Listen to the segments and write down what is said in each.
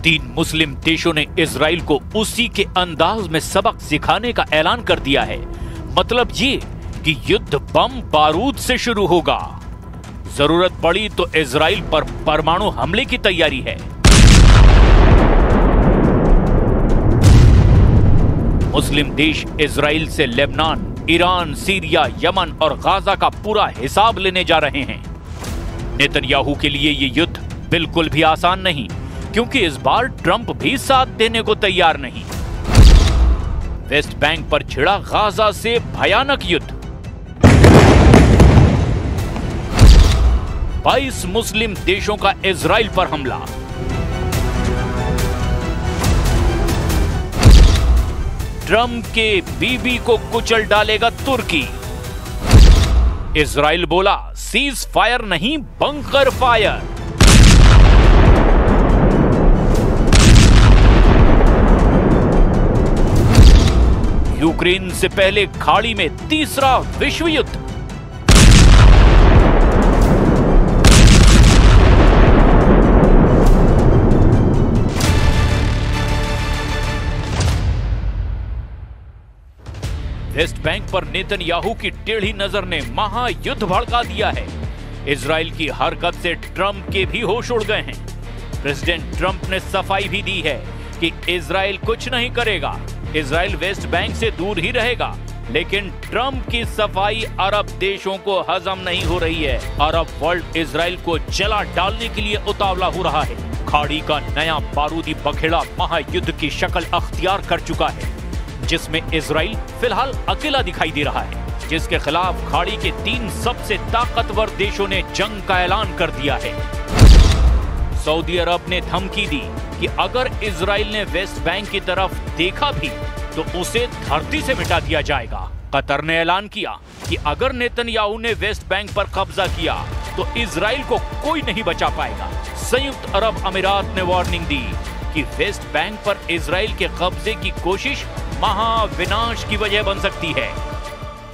तीन मुस्लिम देशों ने इजराइल को उसी के अंदाज में सबक सिखाने का ऐलान कर दिया है। मतलब ये कि युद्ध बम बारूद से शुरू होगा। जरूरत पड़ी तो इजराइल पर परमाणु हमले की तैयारी है। मुस्लिम देश इजराइल से लेबनान, ईरान, सीरिया, यमन और गाजा का पूरा हिसाब लेने जा रहे हैं। नेतन्याहू के लिए ये युद्ध बिल्कुल भी आसान नहीं, क्योंकि इस बार ट्रंप भी साथ देने को तैयार नहीं। वेस्ट बैंक पर छिड़ा गाजा से भयानक युद्ध। 22 मुस्लिम देशों का इजराइल पर हमला। ट्रंप के बीबी को कुचल डालेगा तुर्की। इजराइल बोला सीज फायर नहीं, बंकर फायर। यूक्रेन से पहले खाड़ी में तीसरा विश्व युद्ध। वेस्ट बैंक पर नेतन्याहू की टेढ़ी नजर ने महायुद्ध भड़का दिया है। इजराइल की हरकत से ट्रंप के भी होश उड़ गए हैं। प्रेसिडेंट ट्रंप ने सफाई भी दी है कि इजराइल कुछ नहीं करेगा, इजराइल वेस्ट बैंक से दूर ही रहेगा। लेकिन ट्रंप की सफाई अरब देशों को हजम नहीं हो रही है। अरब वर्ल्ड इजराइल को जला डालने के लिए उतावला हो रहा है। खाड़ी का नया बारूदी बखेड़ा महायुद्ध की शक्ल अख्तियार कर चुका है, जिसमें इजराइल फिलहाल अकेला दिखाई दे रहा है, जिसके खिलाफ खाड़ी के 3 सबसे ताकतवर देशों ने जंग का ऐलान कर दिया है। सऊदी अरब ने धमकी दी कि अगर इजराइल ने वेस्ट बैंक की तरफ देखा भी तो उसे धरती से मिटा दिया जाएगा। कतर ने ऐलान किया कि अगर नेतन्याहू ने वेस्ट बैंक पर कब्जा किया तो इजराइल को कोई नहीं बचा पाएगा। संयुक्त अरब अमीरात ने वार्निंग दी कि वेस्ट बैंक पर इजराइल के कब्जे की कोशिश महाविनाश की वजह बन सकती है।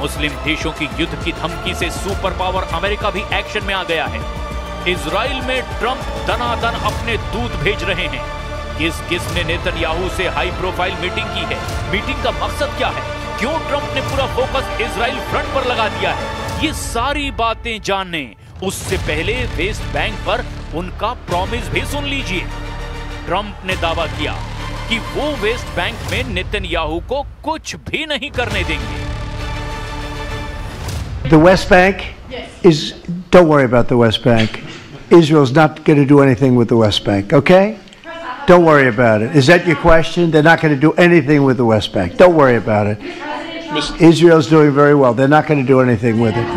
मुस्लिम देशों की युद्ध की धमकी से सुपर पावर अमेरिका भी एक्शन में आ गया है। इजराइल में ट्रंप दनादन अपने दूत भेज रहे हैं। किस ने नेतन्याहू से हाई प्रोफाइल मीटिंग की है? मीटिंग का मकसद क्या है? क्यों ट्रंप ने पूरा फोकस इजराइल फ्रंट पर लगा दिया है? ये सारी बातें जानने उससे पहले वेस्ट बैंक पर उनका प्रॉमिस भी सुन लीजिए। ट्रंप ने दावा किया कि वो वेस्ट बैंक में नेतन्याहू को कुछ भी नहीं करने देंगे। The West Bank is, don't worry about the West Bank. Israel's not going to do anything with the West Bank, okay? Don't worry about it. Is that your question? They're not going to do anything with the West Bank. Don't worry about it. Israel's doing very well. They're not going to do anything with it.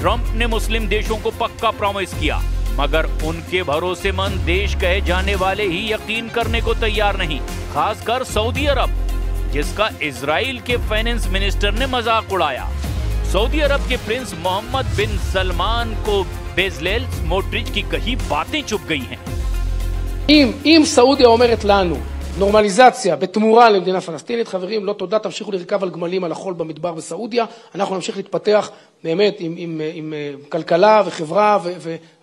Trump ने मुस्लिम देशों को पक्का promise किया, मगर उनके भरोसेमंद देश कहे जाने वाले ही यकीन करने को तैयार नहीं, खासकर सऊदी अरब, जिसका इजराइल के फाइनेंस मिनिस्टर ने मजाक उड़ाया। सऊदी अरब के प्रिंस मोहम्मद बिन सलमान को बेजलेल स्मोट्रिच की कही बातें चुप गई हैं। אם סעודיה אומרת לנו נורמליזציה בתמורה למדינה פלסטינית, חברים, לא תודה, תמשיכו לרכב על גמלים על החול במדבר בסעודיה, אנחנו נמשיך להתפתח באמת עם כלכלה וחברה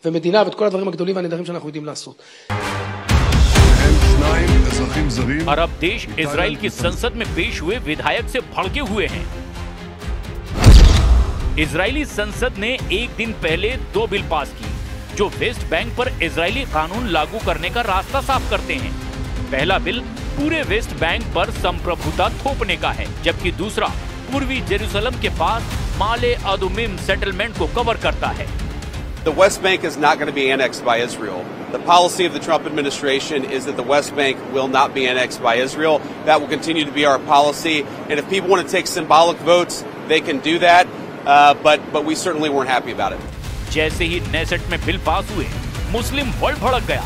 ומדינה ואת כל הדברים הגדולים והנהדרים שאנחנו יודעים לעשות। अरब देश इजराइल की संसद में पेश हुए विधायक से भड़के हुए हैं। इजरायली संसद ने एक दिन पहले 2 बिल पास की जो वेस्ट बैंक पर इजरायली कानून लागू करने का रास्ता साफ करते हैं। पहला बिल पूरे वेस्ट बैंक पर संप्रभुता थोपने का है, जबकि दूसरा पूर्वी जेरूसलम के पास माले अदुमिम सेटलमेंट को कवर करता है। The West Bank is not going to be annexed by Israel. The policy of the Trump administration is that the West Bank will not be annexed by Israel. That will continue to be our policy. And if people want to take symbolic votes, they can do that. But we certainly weren't happy about it. जैसे ही Knesset में bill pass हुए, मुस्लिम world भड़क गया।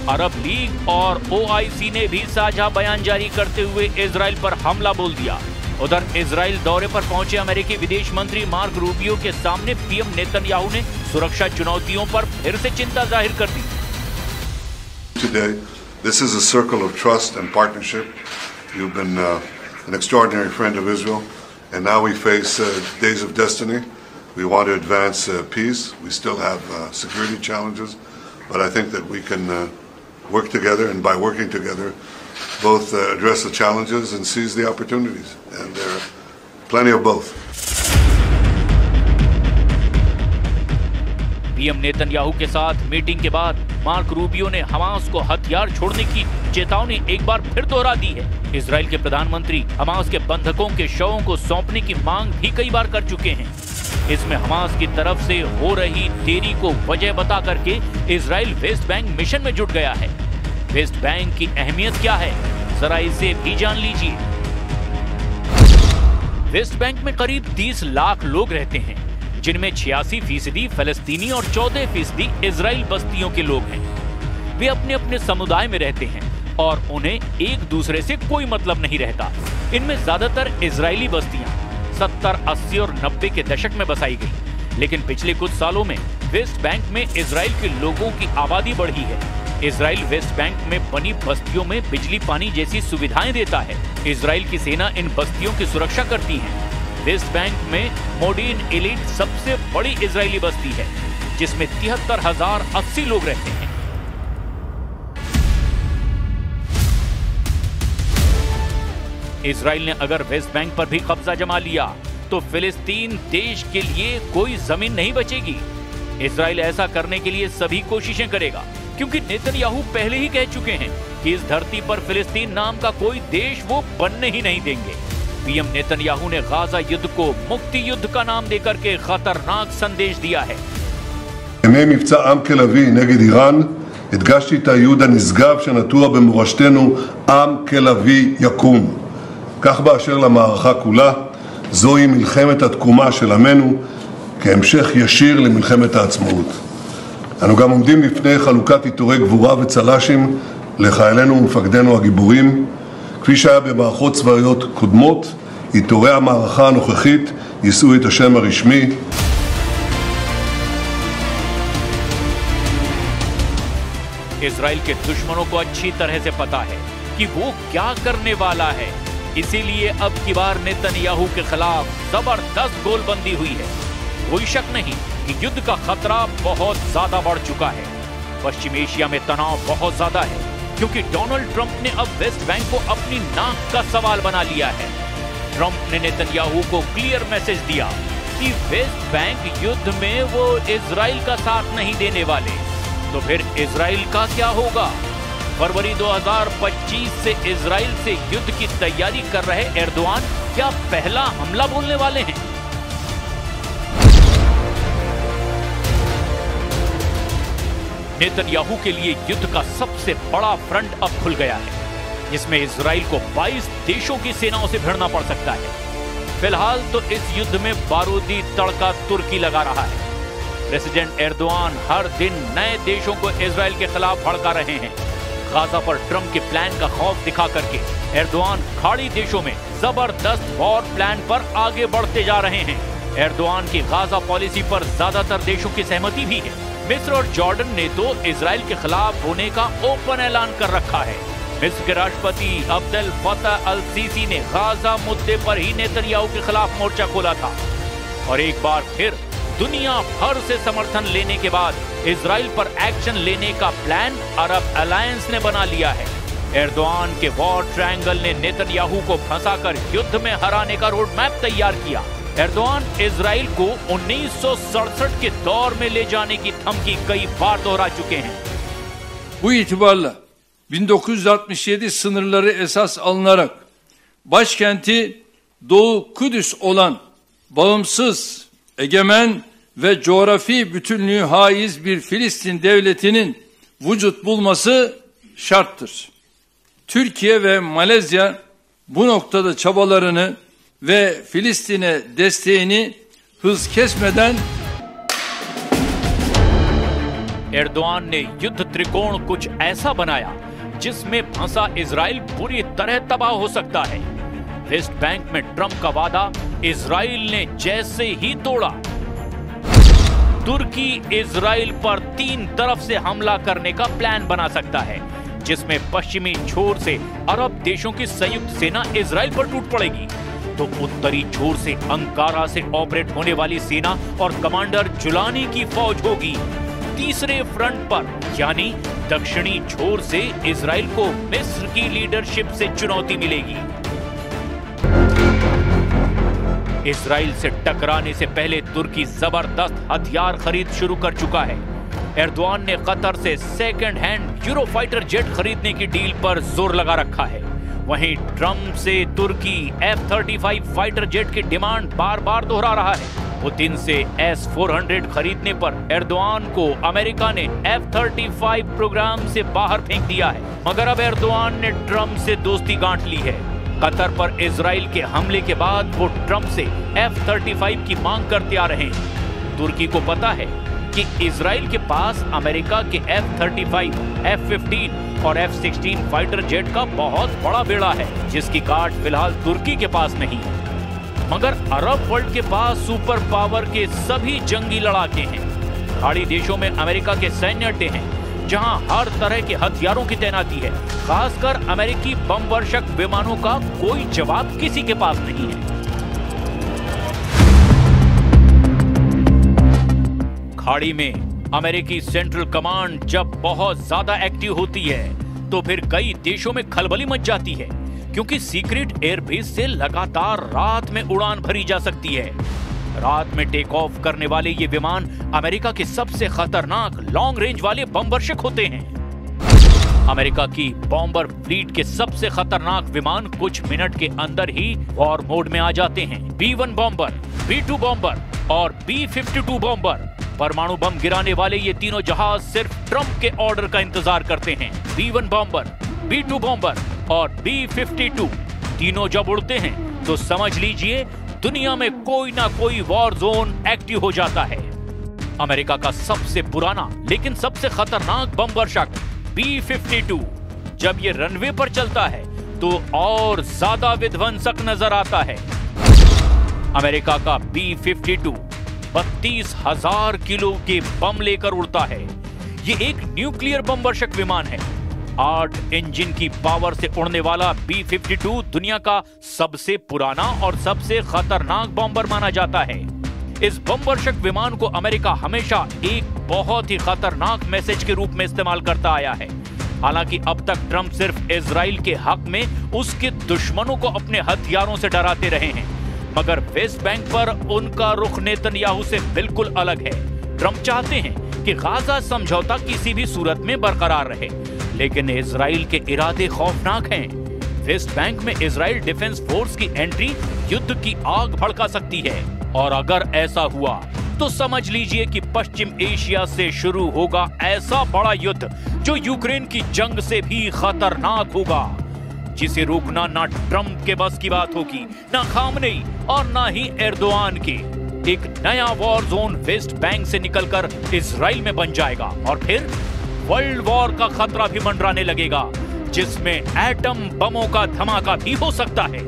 अरब league और OIC ने भी साझा बयान जारी करते हुए इजराइल पर हमला बोल दिया। उधर इजराइल दौरे पर पहुंचे अमेरिकी विदेश मंत्री मार्क रूबियो के सामने पीएम नेतन्याहू ने सुरक्षा चुनौतियों पर फिर से चिंता जाहिर कर दी। Today, this is a circle of trust and partnership. You've been an extraordinary friend of Israel, and now we face days of destiny. We want to advance peace. We still have security challenges, but I think that we can work together, and by working together, both address the challenges and seize the opportunities. And there are plenty of both. PM Netanyahu के साथ meeting के बाद mark Rubio ने Hamas को हथियार छोड़ने की चेतावनी एक बार फिर दोहरा दी है। इजराइल के प्रधानमंत्री हमास के बंधकों के शवों को सौंपने की मांग भी कई बार कर चुके हैं। इसमें हमास की तरफ से हो रही देरी को वजह बता करके इजराइल वेस्ट बैंक मिशन में जुट गया है। वेस्ट बैंक की अहमियत क्या है, जरा इसे भी जान लीजिए। वेस्ट बैंक में करीब 30 लाख लोग रहते हैं, जिनमें 86% फलस्तीनी और 14% इजराइल बस्तियों के लोग हैं। वे अपने अपने समुदाय में रहते हैं और उन्हें एक दूसरे से कोई मतलब नहीं रहता। इनमें ज्यादातर इजरायली बस्तियां 70, 80 और 90 के दशक में बसाई गई, लेकिन पिछले कुछ सालों में वेस्ट बैंक में इजराइल के लोगों की आबादी बढ़ी है। इजराइल वेस्ट बैंक में बनी बस्तियों में बिजली पानी जैसी सुविधाएं देता है। इजराइल की सेना इन बस्तियों की सुरक्षा करती है। वेस्ट बैंक में मोडीन एलिट सबसे बड़ी इजरायली बस्ती है, जिसमें 73,080 लोग रहते हैं। इजराइल ने अगर वेस्ट बैंक पर भी कब्जा जमा लिया तो फिलिस्तीन देश के लिए कोई जमीन नहीं बचेगी। इजराइल ऐसा करने के लिए सभी कोशिशें करेगा, क्योंकि नेतन्याहू पहले ही कह चुके हैं कि इस धरती पर फिलिस्तीन नाम का कोई देश वो बनने ही नहीं देंगे। पीएम नेतन्याहू ने गाजा युद्ध को मुक्ति युद्ध का नाम देकर के खतरनाक संदेश दिया है। ימי מבצע עם כלבי נגד איראן הדגשתי את הייעוד הנשגב שנטוע במורשתנו עם כלבי יקום. כך באשר למערכה כולה, זוהי מלחמת התקומה של עמנו כהמשך ישיר למלחמת העצמאות. אנו גם עומדים לפני חלוקת עיטורי גבורה וצל"שים לחיילינו ומפקדינו הגיבורים. כפי שהיה במערכות צבאיות קודמות, עיטורי המערכה הנוכחית יישאו את השם הרשמי. इजराइल के दुश्मनों को अच्छी तरह से पता है कि वो क्या करने वाला है, इसीलिए अब की बार नेतन्याहू के खिलाफ जबरदस्त गोलबंदी हुई है। कोई शक नहीं कि युद्ध का खतरा बहुत ज्यादा बढ़ चुका है। पश्चिम एशिया में तनाव बहुत ज्यादा है, क्योंकि डोनाल्ड ट्रंप ने अब वेस्ट बैंक को अपनी नाक का सवाल बना लिया है। ट्रंप ने नेतन्याहू को क्लियर मैसेज दिया कि वेस्ट बैंक युद्ध में वो इजराइल का साथ नहीं देने वाले। तो फिर इजराइल का क्या होगा? फरवरी 2025 से इजराइल से युद्ध की तैयारी कर रहे एर्दोआन क्या पहला हमला बोलने वाले हैं? नेतन्याहू के लिए युद्ध का सबसे बड़ा फ्रंट अब खुल गया है, जिसमें इजराइल को 22 देशों की सेनाओं से भिड़ना पड़ सकता है। फिलहाल तो इस युद्ध में बारूदी तड़का तुर्की लगा रहा है। प्रेसिडेंट एर्दोआन हर दिन नए देशों को इजराइल के खिलाफ भड़का रहे हैं। गाजा पर ट्रंप के प्लान का खौफ दिखा करके एर्दोआन खाड़ी देशों में जबरदस्त वॉर प्लान पर आगे बढ़ते जा रहे हैं। एर्दोआन की गाजा पॉलिसी पर ज्यादातर देशों की सहमति भी है। मिस्र और जॉर्डन ने तो इजराइल के खिलाफ होने का ओपन ऐलान कर रखा है। मिस्र के राष्ट्रपति अब्देल फतह अल सीसी ने गाजा मुद्दे पर ही नेतन्याहू के खिलाफ मोर्चा खोला था, और एक बार फिर दुनिया भर से समर्थन लेने के बाद इजराइल पर एक्शन लेने का प्लान अरब अलायंस ने बना लिया है। एर्दोआन के वॉर ट्रायंगल ने नेतन्याहू को फंसाकर युद्ध में हराने का रोड मैप तैयार किया। एर्दोआन इजराइल को 1967 के दौर में ले जाने की धमकी कई बार दोहरा चुके हैं। Bu itibarla 1967 sınırları esas alınarak başkenti Doğu Kudüs olan bağımsız, egemen ve coğrafi bütünlüğü haiz bir Filistin devletinin vücut bulması şarttır. Türkiye ve Malezya bu noktada çabalarını ve Filistin'e desteğini hız kesmeden Erdogan ने युद्ध त्रिकोण कुछ ऐसा बनाया जिसमें फंसा Israel पूरी तरह तबाह हो सकता है। वेस्ट बैंक में ट्रंप का वादा इजराइल ने जैसे ही तोड़ा, तुर्की इजराइल पर 3 तरफ से हमला करने का प्लान बना सकता है, जिसमें पश्चिमी छोर से अरब देशों की संयुक्त सेना इजराइल पर टूट पड़ेगी, तो उत्तरी छोर से अंकारा से ऑपरेट होने वाली सेना और कमांडर जुलानी की फौज होगी। तीसरे फ्रंट पर यानी दक्षिणी छोर से इजराइल को मिस्र की लीडरशिप से चुनौती मिलेगी। इजराइल से टकराने से पहले तुर्की जबरदस्त हथियार खरीद शुरू कर चुका है। एर्दोआन ने कतर से सेकंड हैंड यूरोफाइटर जेट खरीदने की डील पर जोर लगा रखा है। वहीं ट्रंप से तुर्की F-35 फाइटर जेट की डिमांड बार बार दोहरा रहा है। पुतिन से S-400 खरीदने पर एर्दोआन को अमेरिका ने F-35 प्रोग्राम से बाहर फेंक दिया है, मगर अब एर्दोआन ने ट्रंप से दोस्ती गांठ ली है। कतर पर इजराइल के हमले के बाद वो ट्रंप से F-35 की मांग करते आ रहे हैं। तुर्की को पता है कि इजराइल के पास अमेरिका के F-35, F-15 और F-16 फाइटर जेट का बहुत बड़ा बेड़ा है, जिसकी काट फिलहाल तुर्की के पास नहीं है। मगर अरब वर्ल्ड के पास सुपर पावर के सभी जंगी लड़ाके हैं। खाड़ी देशों में अमेरिका के सैन्य अड्डे हैं, जहां हर तरह के हथियारों की तैनाती है। खासकर अमेरिकी बम वर्षक विमानों का कोई जवाब किसी के पास नहीं है। खाड़ी में अमेरिकी सेंट्रल कमांड जब बहुत ज्यादा एक्टिव होती है तो फिर कई देशों में खलबली मच जाती है, क्योंकि सीक्रेट एयरबेस से लगातार रात में उड़ान भरी जा सकती है। रात में टेक ऑफ करने वाले ये विमान अमेरिका के सबसे खतरनाक लॉन्ग रेंज वाले बम वर्षक होते हैं। अमेरिका की बॉम्बर फ्लीट के सबसे खतरनाक विमान कुछ मिनट के अंदर ही वॉर मोड में आ जाते हैं। B-1 बॉम्बर, B-2 बॉम्बर और B-52 बॉम्बर, परमाणु बम गिराने वाले ये तीनों जहाज सिर्फ ट्रंप के ऑर्डर का इंतजार करते हैं। B-1 बॉम्बर, B-2 बॉम्बर और B-52 तीनों जब उड़ते हैं तो समझ लीजिए दुनिया में कोई ना कोई वॉर जोन एक्टिव हो जाता है। अमेरिका का सबसे पुराना लेकिन सबसे खतरनाक बम वर्षक B-52 जब ये रनवे पर चलता है तो और ज्यादा विध्वंसक नजर आता है। अमेरिका का B-52 32,000 किलो के बम लेकर उड़ता है। ये एक न्यूक्लियर बम वर्षक विमान है। 8 इंजन की पावर से उड़ने वाला B-52 दुनिया का सबसे पुराना और सबसे खतरनाक बॉम्बर माना जाता है। इस बम वर्षक विमान को अमेरिका हमेशा एक बहुत ही खतरनाक मैसेज के रूप में इस्तेमाल करता आया है। हालांकि अब तक ट्रंप सिर्फ इजराइल के हक में उसके दुश्मनों को अपने हथियारों से डराते रहे हैं, मगर वेस्ट बैंक पर उनका रुख नेतन्याहू से बिल्कुल अलग है। ट्रंप चाहते हैं कि गाजा समझौता किसी भी सूरत में बरकरार रहे, लेकिन इजराइल के इरादे खौफनाक हैं। वेस्ट बैंक में इजराइल डिफेंस फोर्स की एंट्री युद्ध की आग भड़का सकती है, और अगर ऐसा हुआ तो समझ लीजिए कि पश्चिम एशिया से शुरू होगा ऐसा बड़ा युद्ध जो यूक्रेन की जंग से भी खतरनाक होगा, जिसे रोकना ना ट्रंप के बस की बात होगी, ना खामनेई और ना ही एर्दोआन की। एक नया वॉर जोन वेस्ट बैंक से निकलकर इजराइल में बन जाएगा, और फिर वर्ल्ड वॉर का खतरा भी मंडराने लगेगा, जिसमें एटम बमों का धमाका भी हो सकता है।